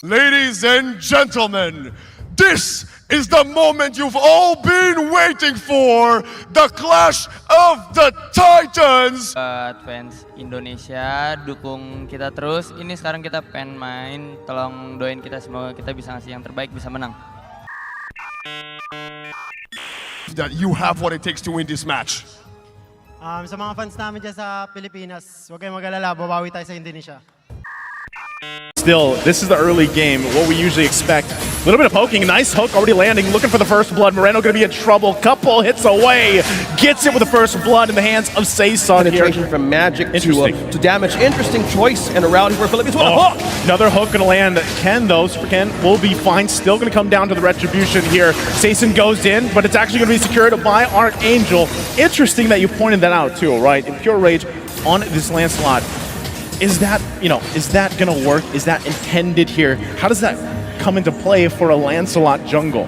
Ladies and gentlemen, this is the moment you've all been waiting for, the Clash of the Titans. Buat fans Indonesia, dukung kita terus. Ini sekarang kita pengen main, tolong doain kita semoga kita bisa ngasih yang terbaik, bisa menang. That you have what it takes to win this match. Sa mga fans namin dyan sa Pilipinas, huwag kayong mag-alala, babawi tayo sa Indonesia. Still, this is the early game, what we usually expect. A little bit of poking, nice hook already landing, looking for the first blood. Moreno gonna be in trouble, couple hits away, gets it with the first blood in the hands of Saison here. Penetration from magic to damage. Interesting choice and a round for Philippines. What a hook! Another hook gonna land. Ken though, Super Ken will be fine, still gonna come down to the retribution here. Saison goes in, but it's actually gonna be secured by Archangel. Interesting that you pointed that out too, right? In Pure Rage on this Lancelot. Is that, is that gonna work? Is that intended here? How does that come into play for a Lancelot jungle?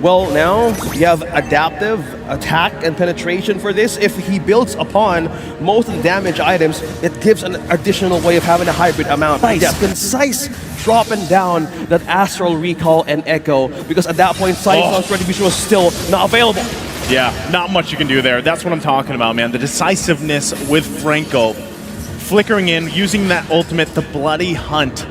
Well, now you have adaptive attack and penetration for this. If he builds upon most of the damage items, it gives an additional way of having a hybrid amount. Nice. Yeah, concise dropping down that Astral Recall and Echo, because at that point, Saison's retribution was still not available. Yeah, not much you can do there. That's what I'm talking about, man. The decisiveness with Franco. Flickering in, using that ultimate, the Bloody Hunt.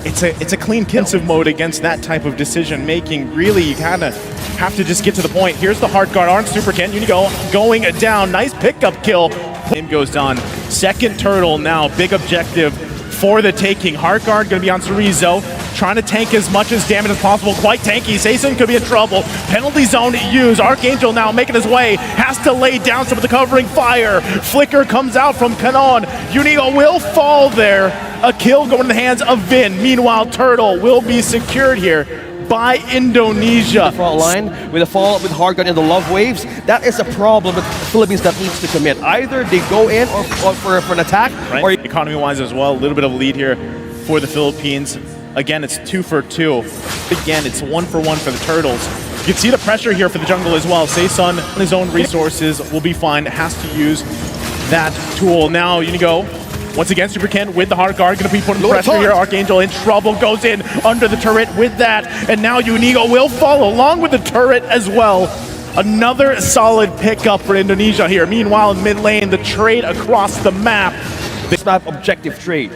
It's a clean defensive mode against that type of decision making. Really, you kind of have to just get to the point. Here's the hard guard on Super Ken. Unigo going down. Nice pickup kill. Game goes down. Second turtle now. Big objective for the taking. Hard guard going to be on Cerezo. Trying to tank as much as damage as possible. Quite tanky. Saison could be in trouble. Penalty zone used. Archangel now making his way. Has to lay down some of the covering fire. Flicker comes out from Canon. Unigo will fall there. A kill going in the hands of Vin. Meanwhile, Turtle will be secured here by Indonesia. The front line with a follow-up with hard gun in the love waves. That is a problem with the Philippines that needs to commit. Either they go in or for an attack, right. Or economy-wise as well. A little bit of lead here for the Philippines. Again, it's 2 for 2. Again, it's 1 for 1 for the Turtles. You can see the pressure here for the jungle as well. Saison on his own resources will be fine. Has to use that tool. Now, Unigo, once again, Super Ken with the hard guard, going to be putting pressure here. Archangel in trouble, goes in under the turret with that. And now Unigo will follow along with the turret as well. Another solid pickup for Indonesia here. Meanwhile, in mid lane, the trade across the map. This map objective trade.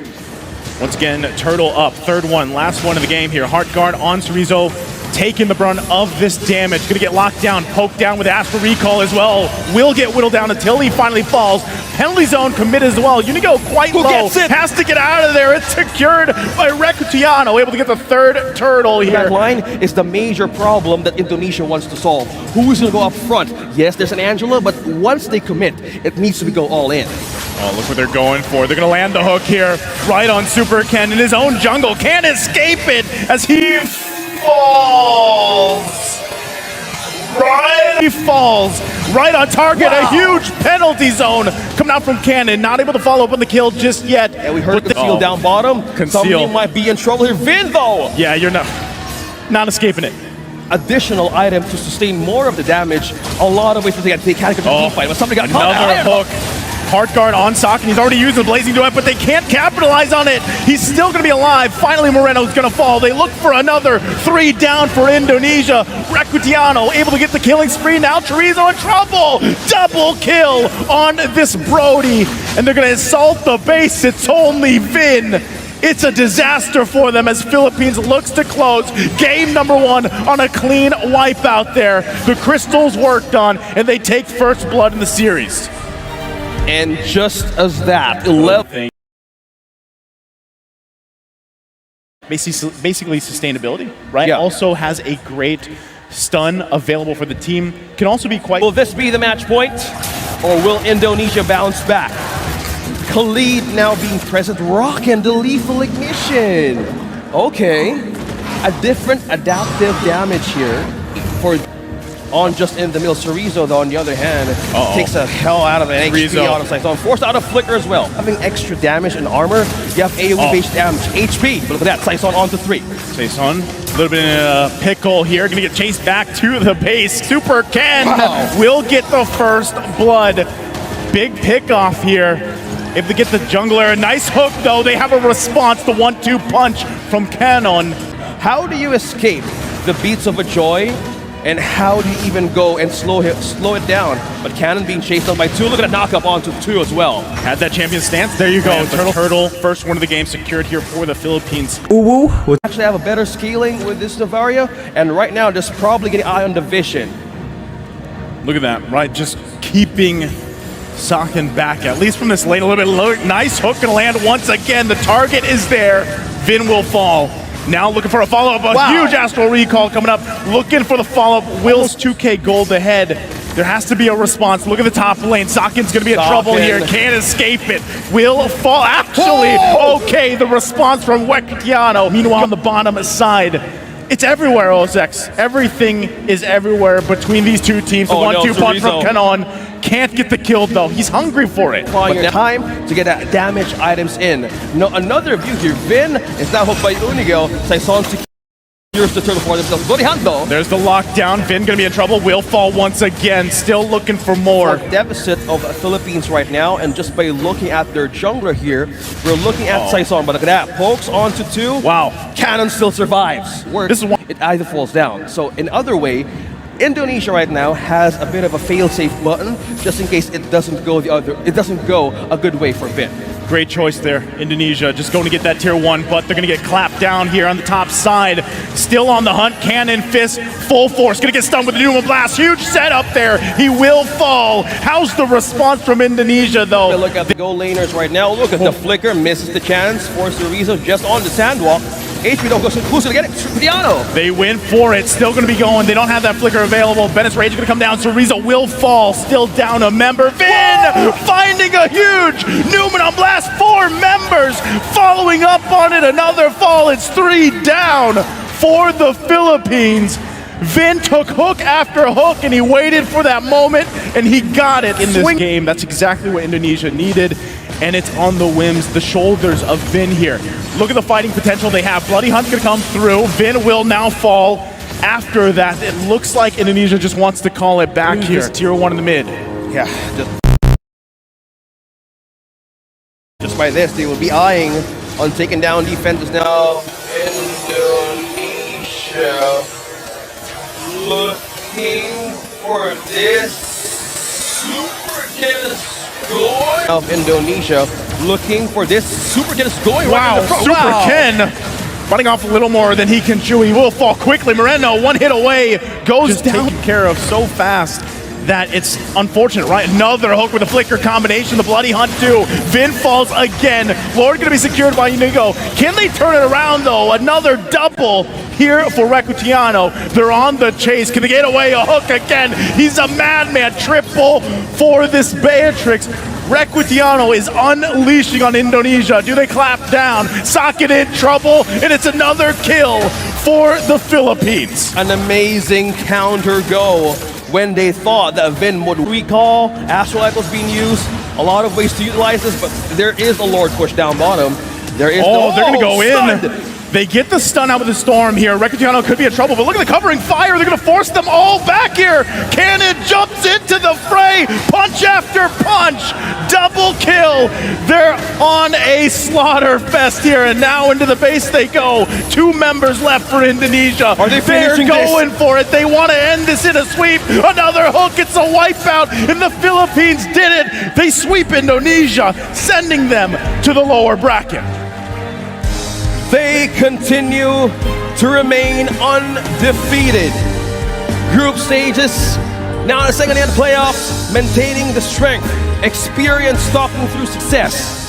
Once again, Turtle up, third one, last one of the game here. Heart guard on Cerezo, taking the brunt of this damage. Gonna get locked down, poked down with Astral Recall as well. Will get whittled down until he finally falls. Penalty zone committed as well. Unigo quite low, has to get out of there. It's secured by Recutiano, able to get the third turtle here. That line is the major problem that Indonesia wants to solve. Who's gonna go up front? Yes, there's an Angela, but once they commit, it needs to go all in. Oh, look what they're going for. They're going to land the hook here right on Super Ken in his own jungle. Can't escape it as he falls. He falls right on target. Wow. A huge penalty zone coming out from Cannon. Not able to follow up on the kill just yet. And we heard Conceal down bottom. Somebody might be in trouble here. Vin, though. Yeah, you're not escaping it. Additional item to sustain more of the damage. A lot of ways to take a category fight, but somebody got another hook. Heart guard on Sock, and he's already used the Blazing Duet, but they can't capitalize on it. He's still going to be alive. Finally, Moreno's going to fall. They look for another 3 down for Indonesia. Recutiano able to get the killing spree. Now Chorizo in trouble. Double kill on this Brody, and they're going to assault the base. It's only Vin. It's a disaster for them as Philippines looks to close game number 1 on a clean wipeout there. The crystals worked on, and they take first blood in the series. And just as that, 11. Basically sustainability, right? Yeah. Also has a great stun available for the team. Can also be quite... Will this be the match point? Or will Indonesia bounce back? Khalid now being present, rocking the lethal ignition. Okay, a different adaptive damage here for on just in the middle. Cerezo, though, on the other hand, takes a hell out of an HP out of Saison. Forced out of Flicker as well. Having extra damage and armor, you have AoE-based damage. HP, but look at that, Saison on to 3. Saison, a little bit in a pickle here, gonna get chased back to the base. Super Ken will get the first blood. Big pick off here. If they get the jungler, a nice hook though, they have a response, the 1-2 punch from Canon. How do you escape the beats of a Joy? And how do you even go and slow it down? But Cannon being chased down by 2. Look at a knock-up onto 2 as well. Had that champion stance. There you go. Turtle, first one of the game secured here for the Philippines. Uwu would actually have a better scaling with this Novaria, and right now just probably getting eye on the vision. Look at that, right? Just keeping Sakin back, at least from this lane a little bit low. Nice hook gonna land once again. The target is there. Vin will fall. Now looking for a follow-up, huge Astral Recall coming up, looking for the follow-up. Will's 2K gold ahead. There has to be a response. Look at the top lane. Sakin's gonna be in trouble here, can't escape it. Will fall, actually, okay, the response from Wektiano. Meanwhile, on the bottom side, it's everywhere, OSX. Everything is everywhere between these two teams. The 1-2 punch from Canon. Can't get the kill though. He's hungry for it. But time to get that damage items in. No, another view here. Vin is now hooked by Unigel. Saison secures the turtle for themselves. Bloody Hunt though. There's the lockdown. Vin gonna be in trouble. Will fall once again. Still looking for more. Deficit of Philippines right now, and just by looking at their jungler here, we're looking at Saison. But look at that. Pokes onto 2. Wow. Cannon still survives. This is one. It either falls down. So in other way, Indonesia right now has a bit of a fail-safe button just in case it doesn't go a good way for Vin. Great choice there, Indonesia. Just going to get that tier 1, but they're going to get clapped down here on the top side. Still on the hunt, Cannon, Fist, full force. Going to get stunned with the Numa Blast. Huge setup there. He will fall. How's the response from Indonesia, though? Look at the goal laners right now. Look at the flicker, misses the chance. Force Arizo just on the sandwalk. HP don't go, so who's gonna get it? Tripiano. They win for it, still gonna be going. They don't have that flicker available. Bennett's Rage is gonna come down, Cerezo will fall, still down a member. Vin finding a huge Newman on blast, 4 members following up on it, another fall, it's 3 down for the Philippines. Vin took hook after hook and he waited for that moment and he got it in this game. That's exactly what Indonesia needed. And it's on the whims, the shoulders of Vin here. Look at the fighting potential they have. Bloody Hunt's gonna come through. Vin will now fall. After that, it looks like Indonesia just wants to call it back here. Tier 1 in the mid. Yeah. Just by this, they will be eyeing on taking down defenses now. Indonesia looking for this super kill. Of Indonesia looking for this super Ken is going right in the front. Super Ken running off a little more than he can chew. He will fall quickly. Moreno, 1 hit away, goes down. Taken care of so fast that it's unfortunate, right? Another hook with a flicker combination, the Bloody Hunt too. Vin falls again. Lord gonna be secured by Inigo. Can they turn it around though? Another double here for Recutiano. They're on the chase. Can they get away? A hook again. He's a madman. Triple for this Beatrix. Recutiano is unleashing on Indonesia. Do they clap down? Sakin in trouble, and it's another kill for the Philippines. An amazing counter go when they thought that Vin would recall. Astral Echo's being used. A lot of ways to utilize this, but there is a Lord push down bottom. There is they're gonna go stunned. in. They get the stun out with the storm here. Recutiano could be in trouble, but look at the covering fire. They're gonna force them all back here. Cannon jumps into the fray. Punch after punch. Double kill. They're on a slaughter fest here, and now into the base they go. 2 members left for Indonesia. Are they They're finishing going for it. They want to end this in a sweep. Another hook. It's a wipeout, and the Philippines did it. They sweep Indonesia, sending them to the lower bracket. They continue to remain undefeated. Group stages, now in the second hand playoffs, maintaining the strength, experience stalking through success.